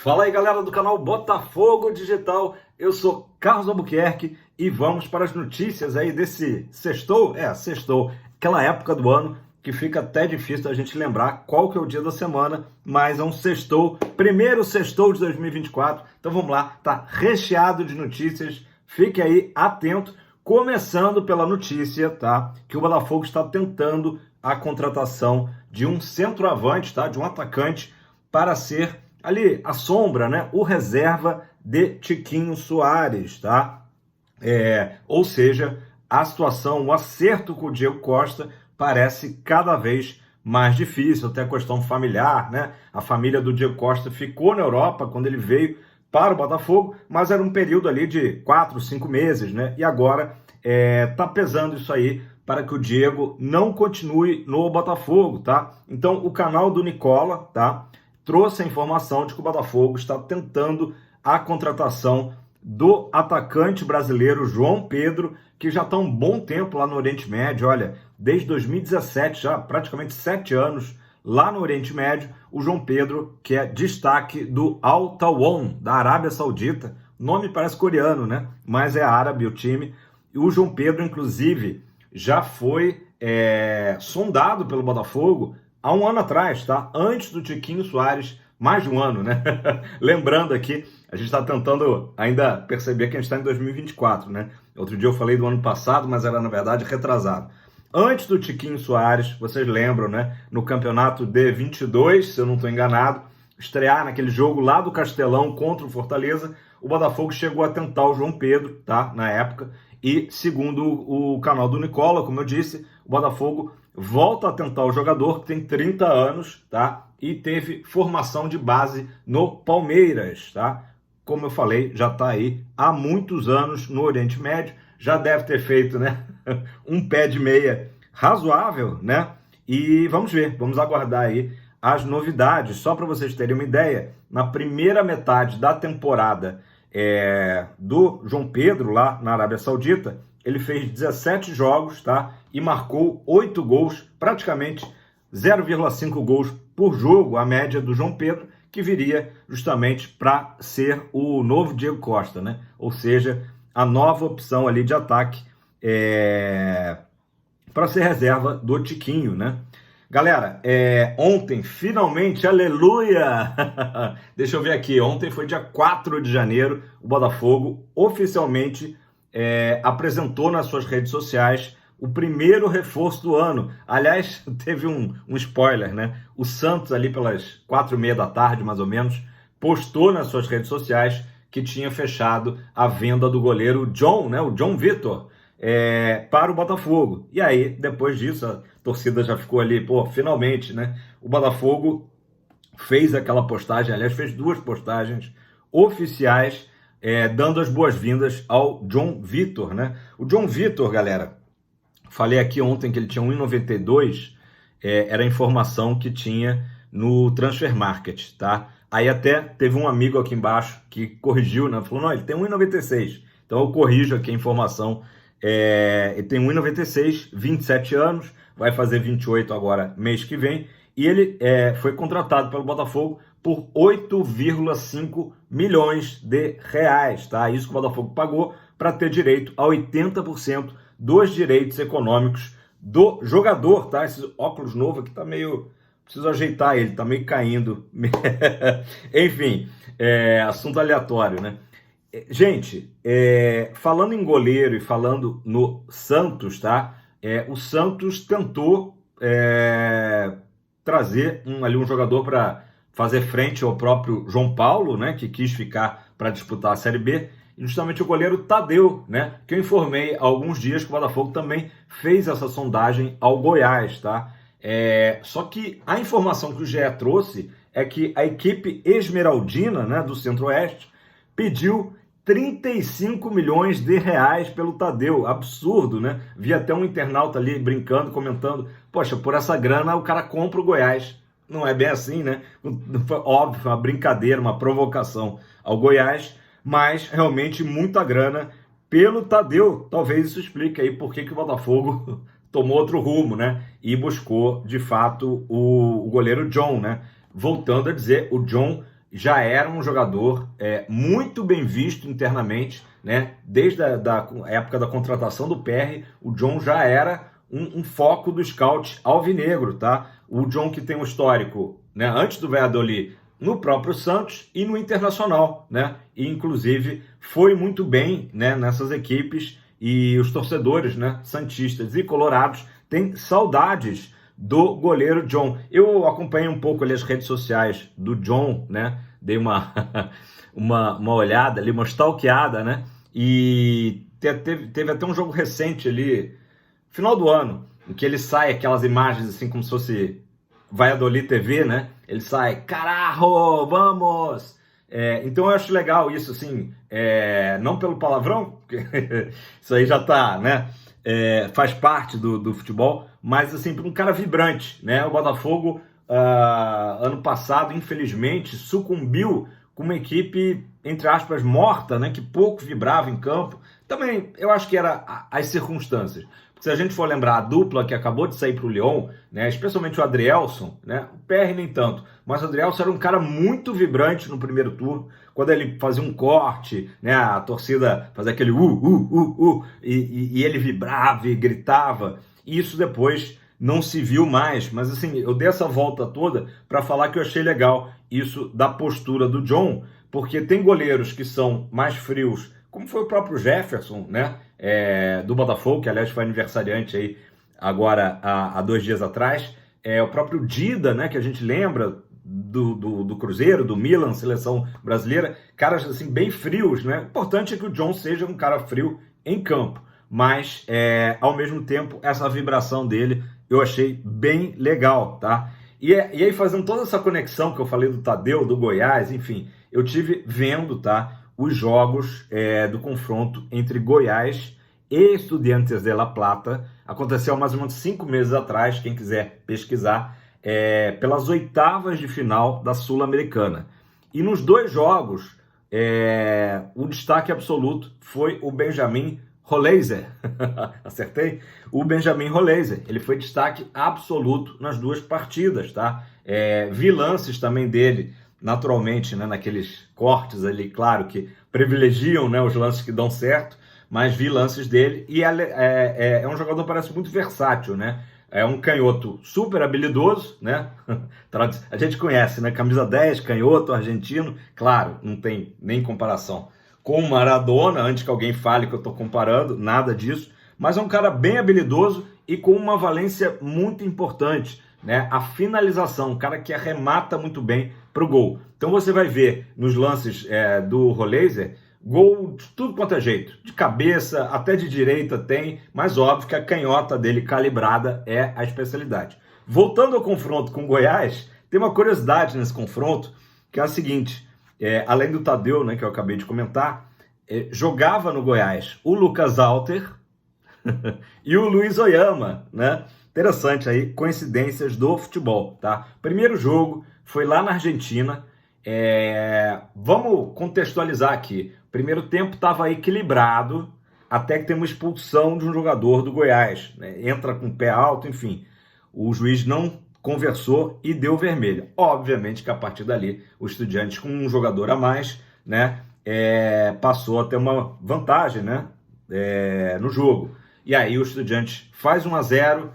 Fala aí, galera do canal Botafogo Digital, eu sou Carlos Albuquerque e vamos para as notícias aí desse sextou, sextou, aquela época do ano que fica até difícil a gente lembrar qual que é o dia da semana, mas é um sextou, primeiro sextou de 2024, então vamos lá, tá recheado de notícias, fique aí atento, começando pela notícia, tá, que o Botafogo está tentando a contratação de um centroavante, tá, de um atacante para ser ali a sombra, né? O reserva de Tiquinho Soares, tá? Ou seja, a situação, o acerto com o Diego Costa parece cada vez mais difícil, até questão familiar, né? A família do Diego Costa ficou na Europa quando ele veio para o Botafogo, mas era um período ali de 4, 5 meses, né? E agora tá pesando isso aí para que o Diego não continue no Botafogo, tá? Então, o canal do Nicola, tá, trouxe a informação de que o Botafogo está tentando a contratação do atacante brasileiro João Pedro, que já está um bom tempo lá no Oriente Médio, olha, desde 2017, já praticamente 7 anos lá no Oriente Médio, o João Pedro, que é destaque do Al Tawon, da Arábia Saudita, nome parece coreano, né? Mas é árabe o time, e o João Pedro, inclusive, já foi sondado pelo Botafogo há um ano atrás, tá? Antes do Tiquinho Soares, mais de um ano, né? Lembrando aqui, a gente está tentando ainda perceber que a gente está em 2024, né? Outro dia eu falei do ano passado, mas era, na verdade, retrasado. Antes do Tiquinho Soares, vocês lembram, né? No campeonato de 22, se eu não estou enganado, estrear naquele jogo lá do Castelão contra o Fortaleza, o Botafogo chegou a tentar o João Pedro, tá? Na época. E, segundo o canal do Nicola, como eu disse, o Botafogo volta a tentar o jogador, que tem 30 anos, tá? E teve formação de base no Palmeiras, tá? Como eu falei, já está aí há muitos anos no Oriente Médio, já deve ter feito, né, um pé de meia razoável, né? E vamos ver, vamos aguardar aí as novidades. Só para vocês terem uma ideia, na primeira metade da temporada do João Pedro, lá na Arábia Saudita, ele fez 17 jogos, tá? E marcou 8 gols, praticamente 0,5 gols por jogo, a média do João Pedro, que viria justamente para ser o novo Diego Costa, né? Ou seja, a nova opção ali de ataque para ser reserva do Tiquinho, né? Galera, ontem, finalmente, aleluia! Deixa eu ver aqui, ontem foi dia 4 de janeiro, o Botafogo oficialmente apresentou nas suas redes sociais o primeiro reforço do ano. Aliás, teve um spoiler, né? O Santos, ali pelas 4h30 da tarde, mais ou menos, postou nas suas redes sociais que tinha fechado a venda do goleiro John, né? O John Vitor, para o Botafogo. E aí, depois disso, a torcida já ficou ali, pô, finalmente, né? O Botafogo fez aquela postagem, aliás, fez 2 postagens oficiais, dando as boas-vindas ao John Vitor, né? O John Vitor, galera, falei aqui ontem que ele tinha 1,92, era a informação que tinha no Transfer Market, tá? Aí até teve um amigo aqui embaixo que corrigiu, né? Falou, não, ele tem 1,96. Então eu corrijo aqui a informação. Ele tem 1,96, 27 anos, vai fazer 28 agora, mês que vem, e ele foi contratado pelo Botafogo por 8,5 milhões de reais, tá? Isso que o Botafogo pagou para ter direito a 80% dos direitos econômicos do jogador, tá? Esse óculos novo aqui tá meio... Preciso ajeitar ele, tá meio caindo. Enfim, assunto aleatório, né? Gente, falando em goleiro e falando no Santos, tá? O Santos tentou trazer um jogador para fazer frente ao próprio João Paulo, né? Que quis ficar para disputar a Série B. E justamente o goleiro Tadeu, né? Que eu informei há alguns dias que o Botafogo também fez essa sondagem ao Goiás, tá? Só que a informação que o GE trouxe é que a equipe esmeraldina, né, do Centro-Oeste pediu 35 milhões de reais pelo Tadeu. Absurdo, né? Vi até um internauta ali brincando, comentando, poxa, por essa grana o cara compra o Goiás. Não é bem assim, né? Óbvio, uma brincadeira, uma provocação ao Goiás, mas realmente muita grana pelo Tadeu. Talvez isso explique aí por que o Botafogo tomou outro rumo, né? E buscou, de fato, o goleiro John, né? Voltando a dizer, o John já era um jogador muito bem visto internamente, né? Desde a época da contratação do PR, o John já era um foco do scout alvinegro, tá? O John que tem um histórico, né, antes do Valladolid, no próprio Santos e no Internacional, né? E inclusive foi muito bem, né, nessas equipes, e os torcedores, né, santistas e colorados têm saudades do goleiro John. Eu acompanhei um pouco ali as redes sociais do John, né? Dei uma olhada ali, uma stalkeada, né? E teve até um jogo recente ali, final do ano, em que ele sai aquelas imagens assim como se fosse Valladolid TV, né? Ele sai, carajo, vamos! Então eu acho legal isso, assim, não pelo palavrão, porque isso aí já tá, né? Faz parte do futebol, mas assim, para um cara vibrante, né? O Botafogo, ano passado, infelizmente, sucumbiu com uma equipe, entre aspas, morta, né? Que pouco vibrava em campo. Também, eu acho que era as circunstâncias. Se a gente for lembrar a dupla que acabou de sair para o Lyon, né, especialmente o Adrielson, né, o PR nem tanto, mas o Adrielson era um cara muito vibrante no primeiro turno, quando ele fazia um corte, né, a torcida fazia aquele e ele vibrava e gritava, e isso depois não se viu mais, mas assim, eu dei essa volta toda para falar que eu achei legal isso da postura do John, porque tem goleiros que são mais frios, como foi o próprio Jefferson, né? Do Botafogo, que aliás foi aniversariante aí agora há 2 dias atrás. O próprio Dida, né? Que a gente lembra do Cruzeiro, do Milan, seleção brasileira. Caras assim bem frios, né? O importante é que o John seja um cara frio em campo. Mas, ao mesmo tempo, essa vibração dele eu achei bem legal, tá? E aí, fazendo toda essa conexão que eu falei do Tadeu, do Goiás, enfim, eu tive vendo, tá? Os jogos do confronto entre Goiás e Estudiantes de La Plata. Aconteceu há mais ou menos 5 meses atrás, quem quiser pesquisar, pelas oitavas de final da Sul-Americana. E nos 2 jogos, o destaque absoluto foi o Benjamin Roleiser. Acertei? O Benjamin Roleiser. Ele foi destaque absoluto nas 2 partidas, tá? Vi lances também dele, naturalmente, né, naqueles cortes ali, claro, que privilegiam, né, os lances que dão certo, mas vi lances dele, e é um jogador que parece muito versátil, né? É um canhoto super habilidoso, né? A gente conhece, né? Camisa 10, canhoto, argentino, claro, não tem nem comparação com o Maradona, antes que alguém fale que eu estou comparando, nada disso, mas é um cara bem habilidoso e com uma valência muito importante, né? A finalização, um cara que arremata muito bem para o gol. Então você vai ver nos lances do Roleiser, gol de tudo quanto é jeito, de cabeça, até de direita tem, mas óbvio que a canhota dele calibrada é a especialidade. Voltando ao confronto com o Goiás, tem uma curiosidade nesse confronto, que é a seguinte, além do Tadeu, né, que eu acabei de comentar, jogava no Goiás o Lucas Alter e o Luiz Oyama, né? Interessante aí, coincidências do futebol, tá? Primeiro jogo foi lá na Argentina. Vamos contextualizar aqui. Primeiro tempo estava equilibrado, até que tem uma expulsão de um jogador do Goiás, né? Entra com o pé alto, enfim. O juiz não conversou e deu vermelho. Obviamente que a partir dali, o Estudiantes, com um jogador a mais, né, passou a ter uma vantagem, né, no jogo. E aí o Estudiantes faz 1-0,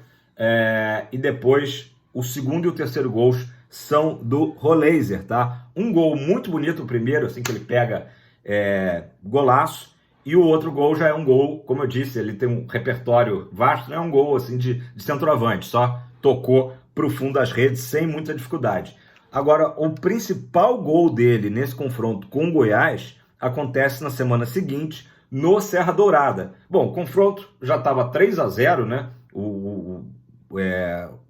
e depois o segundo e o terceiro gols são do Roleiser, tá? Um gol muito bonito, o primeiro, assim que ele pega golaço, e o outro gol já é um gol, como eu disse, ele tem um repertório vasto, não é um gol assim de centroavante, só tocou para o fundo das redes sem muita dificuldade. Agora, o principal gol dele nesse confronto com o Goiás acontece na semana seguinte, no Serra Dourada. Bom, o confronto já estava 3-0, né? O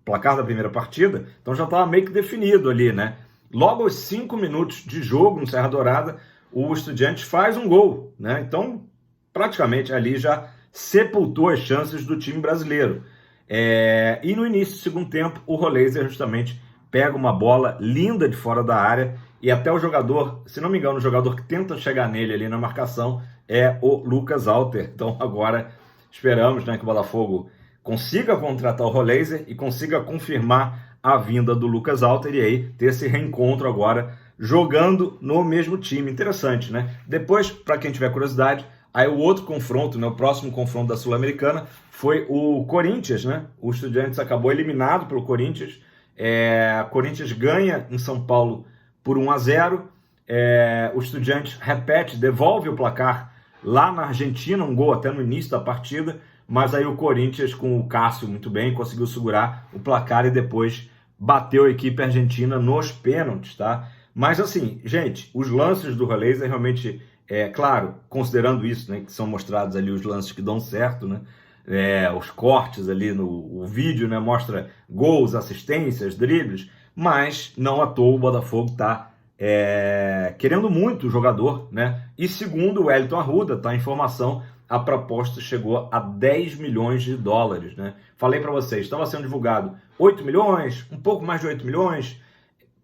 placar da primeira partida, então já estava meio que definido ali, né? Logo aos 5 minutos de jogo no Serra Dourada, o Estudiantes faz um gol, né? Então, praticamente ali já sepultou as chances do time brasileiro. E no início do segundo tempo, o Roleiser justamente pega uma bola linda de fora da área e até o jogador, se não me engano, o jogador que tenta chegar nele ali na marcação é o Lucas Alter. Então agora esperamos, né, que o Botafogo consiga contratar o Roleiser e consiga confirmar a vinda do Lucas Alter e aí ter esse reencontro agora jogando no mesmo time. Interessante, né? Depois, para quem tiver curiosidade, aí o outro confronto, né, o próximo confronto da Sul-Americana foi o Corinthians, né? O Estudiantes acabou eliminado pelo Corinthians. O Corinthians ganha em São Paulo por 1-0. O Estudiantes repete, devolve o placar lá na Argentina, um gol até no início da partida, mas aí o Corinthians, com o Cássio muito bem, conseguiu segurar o placar e depois bateu a equipe argentina nos pênaltis, tá? Mas assim, gente, os lances do Rolaser realmente, claro, considerando isso, né, que são mostrados ali os lances que dão certo, né? Os cortes ali no vídeo, né, mostra gols, assistências, dribles, mas não à toa o Botafogo está querendo muito o jogador, né? E segundo o Wellington Arruda, tá a informação, a proposta chegou a 10 milhões de dólares, né? Falei para vocês, estava sendo divulgado 8 milhões, um pouco mais de 8 milhões,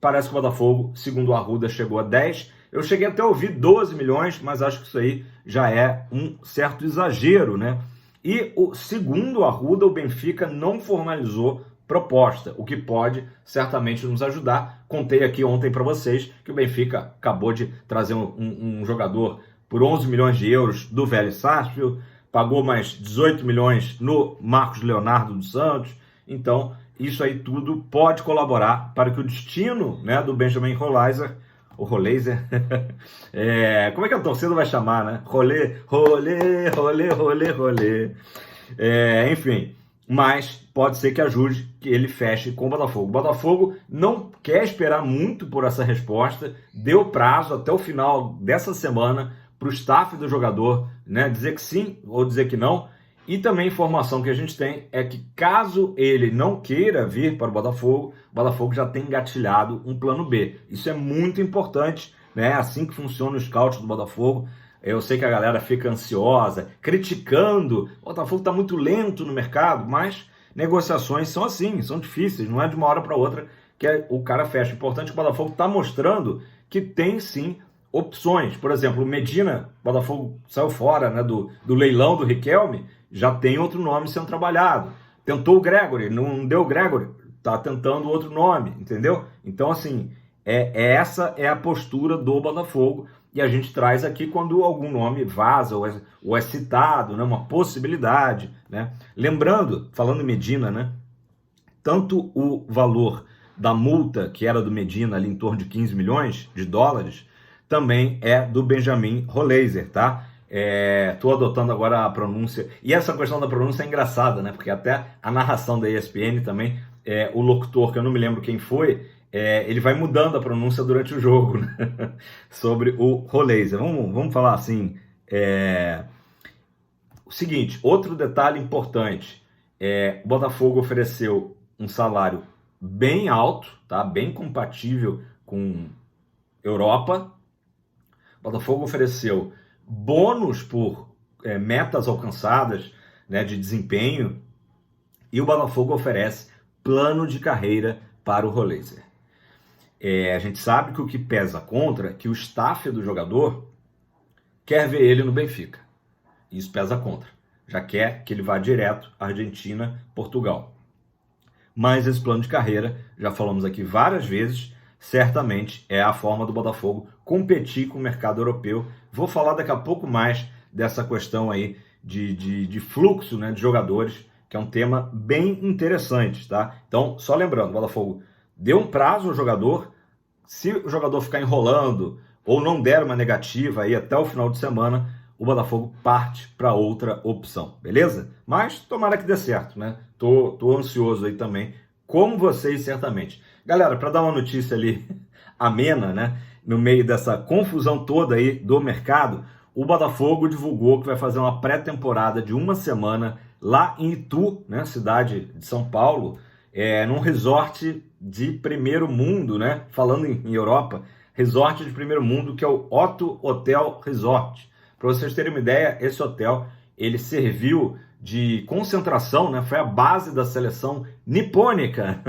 parece que o Botafogo, segundo o Arruda, chegou a 10. Eu cheguei até a ouvir 12 milhões, mas acho que isso aí já é um certo exagero, né? E segundo o Arruda, o Benfica não formalizou proposta, o que pode certamente nos ajudar. Contei aqui ontem para vocês que o Benfica acabou de trazer um jogador por 11 milhões de euros do Vélez Sarsfield, pagou mais 18 milhões no Marcos Leonardo dos Santos. Então, isso aí tudo pode colaborar para que o destino, né, do Benjamin Rolaser, o Rolaser, como é que a torcida vai chamar, né? Rolê, enfim, mas pode ser que ajude que ele feche com o Botafogo. O Botafogo não quer esperar muito por essa resposta, deu prazo até o final dessa semana para o staff do jogador, né, dizer que sim ou dizer que não. E também a informação que a gente tem é que caso ele não queira vir para o Botafogo já tem engatilhado um plano B. Isso é muito importante, né? É assim que funciona o scout do Botafogo. Eu sei que a galera fica ansiosa, criticando. O Botafogo está muito lento no mercado, mas negociações são assim, são difíceis. Não é de uma hora para outra que o cara fecha. O importante é que o Botafogo está mostrando que tem sim opções. Por exemplo, o Medina, o Botafogo saiu fora, né, do leilão do Riquelme, já tem outro nome sendo trabalhado. Tentou o Gregory, não deu o Gregory, tá tentando outro nome, entendeu? Então, assim, essa é a postura do Botafogo e a gente traz aqui quando algum nome vaza ou é citado, né, uma possibilidade, né? Lembrando, falando em Medina, né, tanto o valor da multa, que era do Medina, ali em torno de 15 milhões de dólares, também é do Benjamin Rolaser, tá? Tô adotando agora a pronúncia. E essa questão da pronúncia é engraçada, né? Porque até a narração da ESPN também, o locutor, que eu não me lembro quem foi, ele vai mudando a pronúncia durante o jogo, né? Sobre o Rolaser. Vamos falar assim. O seguinte, outro detalhe importante. O Botafogo ofereceu um salário bem alto, tá? Bem compatível com Europa. O Botafogo ofereceu bônus por metas alcançadas, né, de desempenho, e o Botafogo oferece plano de carreira para o Rolaser. A gente sabe que o que pesa contra é que o staff do jogador quer ver ele no Benfica. Isso pesa contra. Já quer que ele vá direto à Argentina, Portugal. Mas esse plano de carreira, já falamos aqui várias vezes, certamente é a forma do Botafogo competir com o mercado europeu. Vou falar daqui a pouco mais dessa questão aí de fluxo, né, de jogadores, que é um tema bem interessante, tá? Então, só lembrando, o Botafogo deu um prazo ao jogador. Se o jogador ficar enrolando ou não der uma negativa aí até o final de semana, o Botafogo parte para outra opção, beleza? Mas tomara que dê certo, né? Tô ansioso aí também, como vocês certamente. Galera, para dar uma notícia ali amena, né? No meio dessa confusão toda aí do mercado, o Botafogo divulgou que vai fazer uma pré-temporada de uma semana lá em Itu, né? Cidade de São Paulo, num resort de primeiro mundo, né? Falando em Europa, resort de primeiro mundo, que é o Otto Hotel Resort. Para vocês terem uma ideia, esse hotel, ele serviu de concentração, né? Foi a base da seleção nipônica,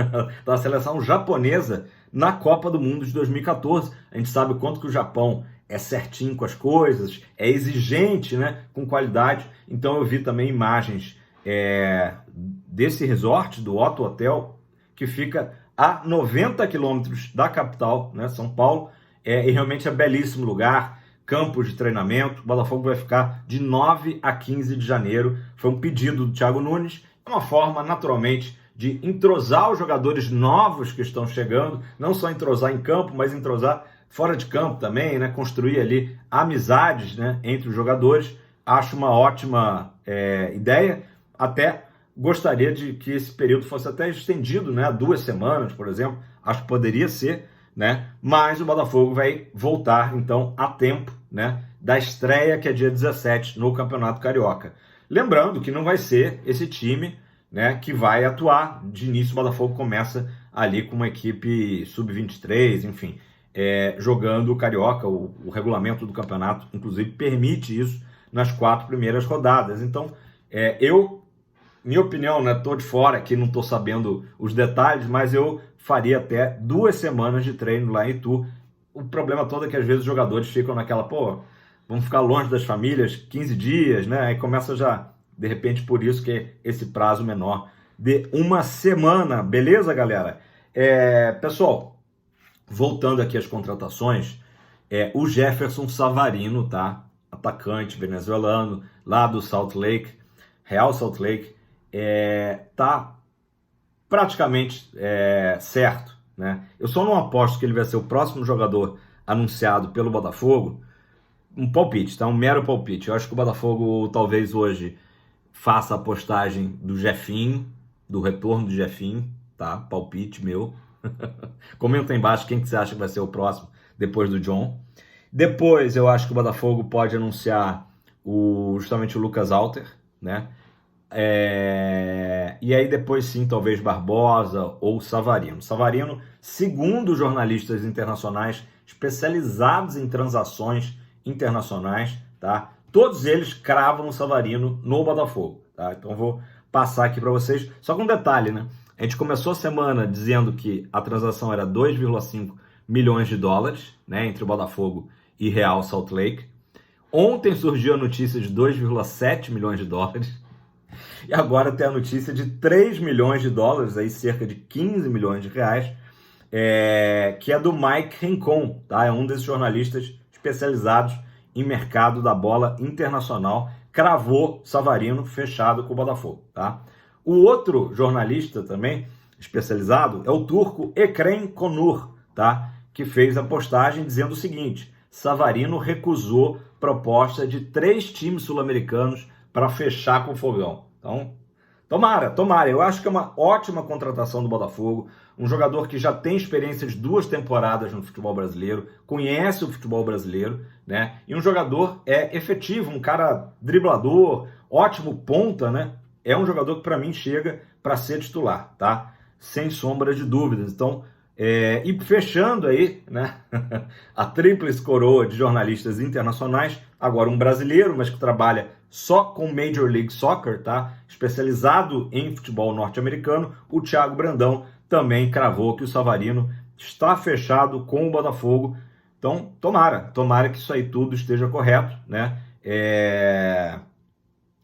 da seleção japonesa, na Copa do Mundo de 2014. A gente sabe o quanto que o Japão é certinho com as coisas, é exigente, né? Com qualidade. Então eu vi também imagens desse resort, do Otto Hotel, que fica a 90 quilômetros da capital, né? São Paulo. e realmente é belíssimo lugar, campos de treinamento. O Botafogo vai ficar de 9 a 15 de janeiro. Foi um pedido do Thiago Nunes, é uma forma, naturalmente, de entrosar os jogadores novos que estão chegando, não só entrosar em campo, mas entrosar fora de campo também, né? Construir ali amizades, né, entre os jogadores. Acho uma ótima ideia. Até gostaria de que esse período fosse até estendido, né, a 2 semanas, por exemplo. Acho que poderia ser, né? Mas o Botafogo vai voltar, então, a tempo, né, da estreia, que é dia 17, no Campeonato Carioca. Lembrando que não vai ser esse time, né, que vai atuar. De início, o Botafogo começa ali com uma equipe sub-23, enfim, jogando o Carioca. O regulamento do campeonato, inclusive, permite isso nas 4 primeiras rodadas. Então, minha opinião, né, tô de fora aqui, não tô sabendo os detalhes, mas eu faria até 2 semanas de treino lá em Itu. O problema todo é que às vezes os jogadores ficam naquela, vamos ficar longe das famílias 15 dias, né? Aí começa já, de repente, por isso que esse prazo menor de 1 semana, beleza, galera? Pessoal, voltando aqui às contratações, o Jefferson Savarino, tá? Atacante venezuelano, lá do Salt Lake, Real Salt Lake, tá praticamente certo, né? Eu só não aposto que ele vai ser o próximo jogador anunciado pelo Botafogo. Um palpite, tá? Um mero palpite. Eu acho que o Botafogo talvez hoje faça a postagem do Jefinho, do retorno do Jefinho, tá? Palpite meu. Comenta aí embaixo quem que você acha que vai ser o próximo depois do John. Depois eu acho que o Botafogo pode anunciar justamente o Lucas Alter, né? E aí depois sim, talvez Barbosa ou Savarino. Savarino, segundo jornalistas internacionais especializados em transações internacionais, tá? Todos eles cravam o Savarino no Botafogo, tá? Então vou passar aqui para vocês, só com um detalhe, né? A gente começou a semana dizendo que a transação era 2,5 milhões de dólares, né, entre o Botafogo e Real Salt Lake. Ontem surgiu a notícia de 2,7 milhões de dólares. E agora tem a notícia de 3 milhões de dólares, aí cerca de 15 milhões de reais, que é do Mike Rincon, tá? É um desses jornalistas especializados em mercado da bola internacional, cravou Savarino fechado com o Botafogo, tá? O outro jornalista também especializado é o turco Ekrem Konur, tá? Que fez a postagem dizendo o seguinte: Savarino recusou proposta de 3 times sul-americanos para fechar com o Fogão. Então, tomara. Eu acho que é uma ótima contratação do Botafogo. Um jogador que já tem experiência de 2 temporadas no futebol brasileiro, conhece o futebol brasileiro, né? E um jogador efetivo, um cara driblador, ótimo ponta, né? É um jogador que para mim chega para ser titular, tá? Sem sombra de dúvidas. Então, e fechando aí, né, a tríplice coroa de jornalistas internacionais, agora um brasileiro, mas que trabalha só com Major League Soccer, tá? Especializado em futebol norte-americano, o Thiago Brandão também cravou que o Savarino está fechado com o Botafogo. Então, tomara que isso aí tudo esteja correto, né?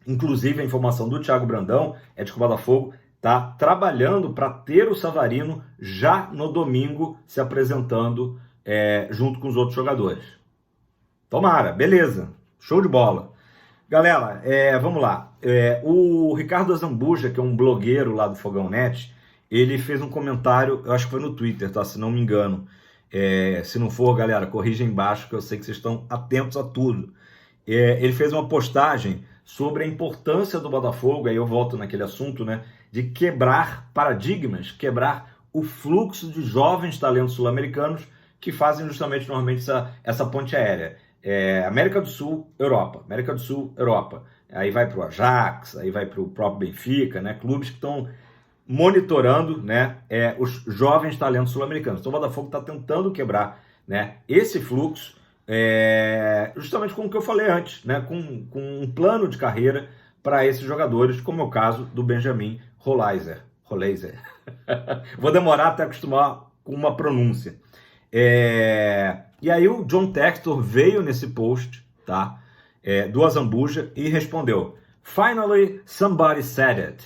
Inclusive, a informação do Thiago Brandão é de que o Botafogo está trabalhando para ter o Savarino já no domingo se apresentando junto com os outros jogadores. Tomara, beleza, show de bola. Galera, vamos lá. O Ricardo Azambuja, que é um blogueiro lá do Fogão Net, ele fez um comentário, eu acho que foi no Twitter, tá? Se não me engano. Se não for, galera, corrija aí embaixo, que eu sei que vocês estão atentos a tudo. Ele fez uma postagem sobre a importância do Botafogo, aí eu volto naquele assunto, né, de quebrar paradigmas, quebrar o fluxo de jovens talentos sul-americanos que fazem justamente, normalmente, essa ponte aérea. América do Sul, Europa. América do Sul, Europa. Aí vai para o Ajax, aí vai para o próprio Benfica, né, clubes que estão monitorando, né, os jovens talentos sul-americanos. Então o Botafogo está tentando quebrar, né, esse fluxo, justamente com o que eu falei antes, né, com um plano de carreira para esses jogadores, como é o caso do Benjamin Rolaiser. Vou demorar até acostumar com uma pronúncia. E aí o John Textor veio nesse post, tá, do Azambuja e respondeu: "Finally somebody said it."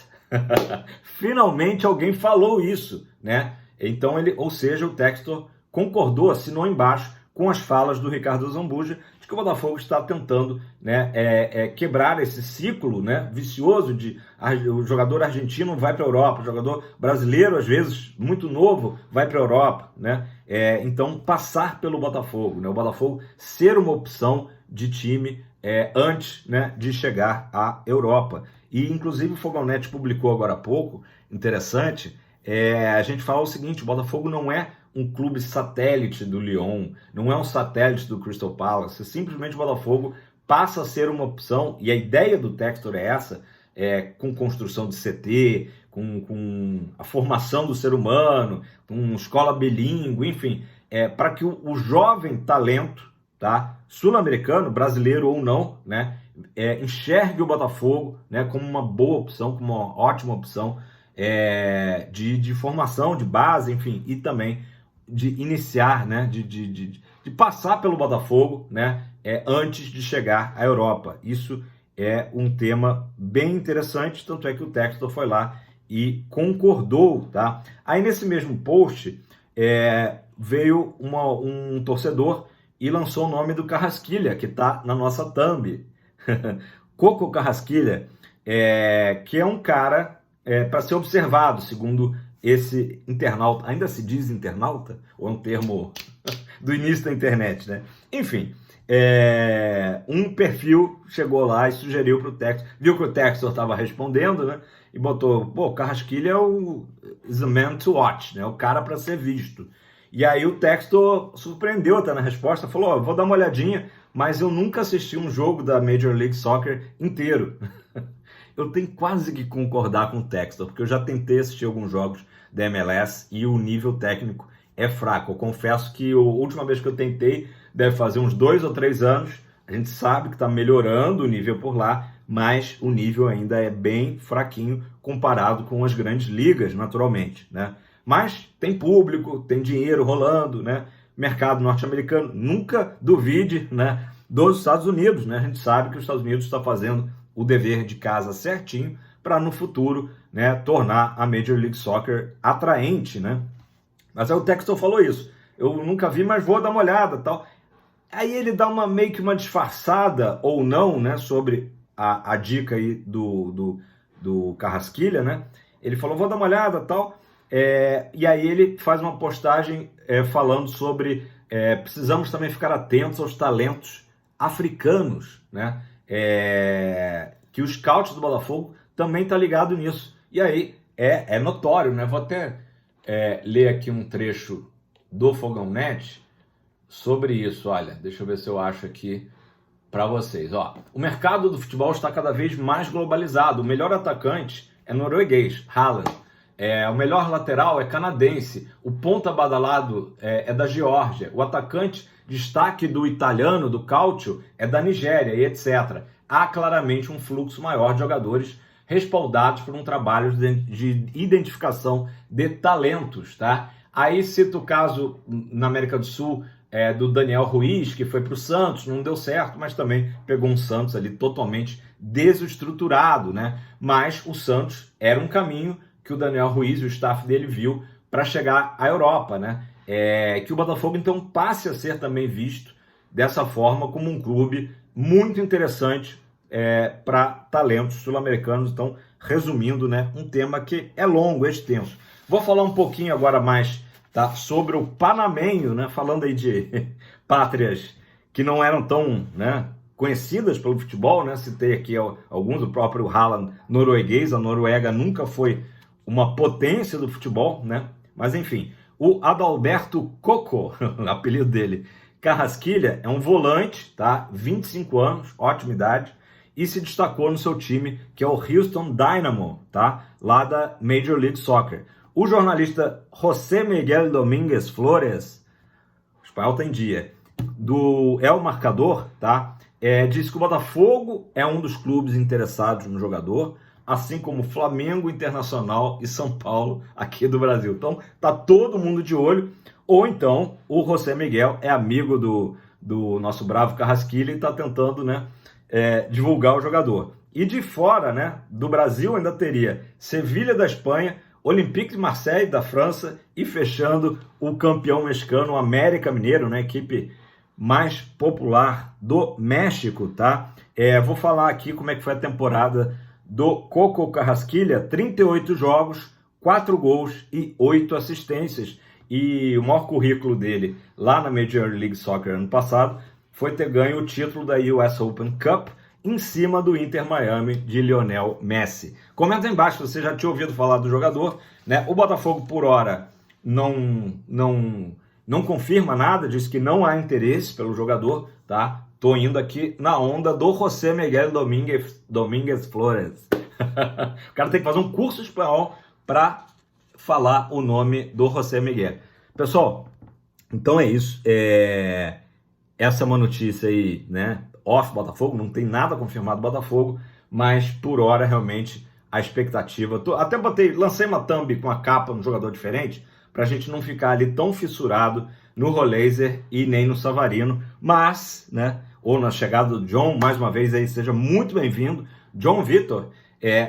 Finalmente alguém falou isso, né? Então ou seja, o Textor concordou, assinou embaixo com as falas do Ricardo Zambuja, de que o Botafogo está tentando, né, quebrar esse ciclo, né, vicioso de o jogador argentino vai para a Europa, o jogador brasileiro, às vezes, muito novo, vai para a Europa, né? Então, passar pelo Botafogo, né, o Botafogo ser uma opção de time antes, né, de chegar à Europa. E, inclusive, o Fogão.net publicou agora há pouco, interessante, a gente fala o seguinte: o Botafogo não é um clube satélite do Lyon, não é um satélite do Crystal Palace, simplesmente o Botafogo passa a ser uma opção, e a ideia do Textor é essa, com construção de CT, com a formação do ser humano, com escola bilíngue, enfim, para que o jovem talento, tá, sul-americano, brasileiro ou não, né, enxergue o Botafogo, né, como uma boa opção, como uma ótima opção de formação, de base, enfim, e também de iniciar, né, de passar pelo Botafogo, né, antes de chegar à Europa. Isso é um tema bem interessante, tanto é que o Textor foi lá e concordou, tá? Aí nesse mesmo post veio um torcedor e lançou o nome do Carrasquilha, que está na nossa thumb. Coco Carrasquilha, que é um cara para ser observado, segundo esse internauta. Ainda se diz internauta? Ou é um termo do início da internet, né? Enfim, um perfil chegou lá e sugeriu para o Textor, viu que o Textor estava respondendo, né? E botou, pô, Carrasquilha is a man to watch, né? O cara para ser visto. E aí o Textor surpreendeu até na resposta, falou, vou dar uma olhadinha, mas eu nunca assisti um jogo da Major League Soccer inteiro. Eu tenho quase que concordar com o Textor, porque eu já tentei assistir alguns jogos da MLS e o nível técnico é fraco. Eu confesso que a última vez que eu tentei deve fazer uns 2 ou 3 anos. A gente sabe que está melhorando o nível por lá, mas o nível ainda é bem fraquinho comparado com as grandes ligas, naturalmente, né? Mas tem público, tem dinheiro rolando, né? Mercado norte-americano, nunca duvide, né, dos Estados Unidos, né? A gente sabe que os Estados Unidos está fazendo o dever de casa certinho para no futuro, né, tornar a Major League Soccer atraente, né? Mas aí o Textor falou isso. Eu nunca vi, mas vou dar uma olhada, tal. Aí ele dá meio que uma disfarçada ou não, né, sobre a dica aí do Carrasquilha, né? Ele falou, vou dar uma olhada, tal. E aí ele faz uma postagem falando sobre precisamos também ficar atentos aos talentos africanos, né? Que o scout do Botafogo também está ligado nisso. E aí é notório, né? Vou até ler aqui um trecho do Fogão.net sobre isso. Olha, deixa eu ver se eu acho aqui para vocês. Ó, o mercado do futebol está cada vez mais globalizado. O melhor atacante é norueguês, Haaland. O melhor lateral é canadense. O ponta badalado é da Geórgia. O atacante destaque do italiano, do Calcio, é da Nigéria e etc. Há claramente um fluxo maior de jogadores respaldados por um trabalho de identificação de talentos, tá? Aí cito o caso na América do Sul do Daniel Ruiz, que foi para o Santos, não deu certo, mas também pegou um Santos ali totalmente desestruturado, né? Mas o Santos era um caminho que o Daniel Ruiz e o staff dele viu para chegar à Europa, né? Que o Botafogo então passe a ser também visto dessa forma como um clube muito interessante para talentos sul-americanos. Então, resumindo, né, um tema que é longo, é extenso. Vou falar um pouquinho agora mais, tá, sobre o panamenho, né, falando aí de pátrias que não eram tão, né, conhecidas pelo futebol, né? Citei aqui alguns, o próprio Haaland norueguês. A Noruega nunca foi uma potência do futebol, né? Mas enfim, o Adalberto Coco, o apelido dele, Carrasquilha, é um volante, tá? 25 anos, ótima idade, e se destacou no seu time, que é o Houston Dynamo, tá? Lá da Major League Soccer. O jornalista José Miguel Domínguez Flores, o espanhol tem dia, do El Marcador, tá? Diz que o Botafogo é um dos clubes interessados no jogador, assim como Flamengo, Internacional e São Paulo aqui do Brasil. Então, tá todo mundo de olho. Ou então, o José Miguel é amigo do nosso bravo Carrasquilha e está tentando, né, divulgar o jogador. E de fora, né, do Brasil ainda teria Sevilha da Espanha, Olympique de Marseille da França e fechando o campeão mexicano, o América Mineiro, né, equipe mais popular do México, tá? Vou falar aqui como é que foi a temporada do Coco Carrasquilla, 38 jogos, 4 gols e 8 assistências. E o maior currículo dele lá na Major League Soccer ano passado foi ter ganho o título da US Open Cup em cima do Inter Miami de Lionel Messi. Comenta aí embaixo se você já tinha ouvido falar do jogador, né? O Botafogo, por hora, não confirma nada, diz que não há interesse pelo jogador, tá? Tô indo aqui na onda do José Miguel Domínguez Flores. O cara tem que fazer um curso espanhol para falar o nome do José Miguel. Pessoal, então é isso. Essa é uma notícia aí, né? Off Botafogo, não tem nada confirmado Botafogo, mas por hora realmente a expectativa. Até lancei uma thumb com a capa no jogador diferente, para a gente não ficar ali tão fissurado no Roleiser e nem no Savarino, mas, né? Ou na chegada do John, mais uma vez aí, seja muito bem-vindo, John Vitor,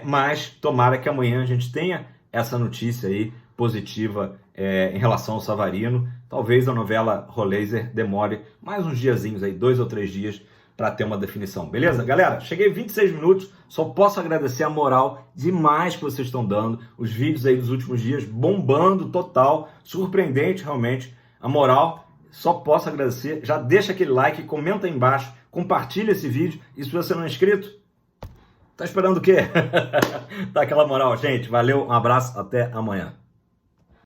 mas tomara que amanhã a gente tenha essa notícia aí positiva em relação ao Savarino. Talvez a novela Roleiser demore mais uns diazinhos aí, 2 ou 3 dias, para ter uma definição, beleza? Galera, cheguei 26 minutos, só posso agradecer a moral demais que vocês estão dando, os vídeos aí dos últimos dias bombando total, surpreendente realmente, a moral, só posso agradecer, já deixa aquele like, comenta aí embaixo, compartilha esse vídeo, e se você não é inscrito, tá esperando o quê? Tá aquela moral, gente, valeu, um abraço, até amanhã.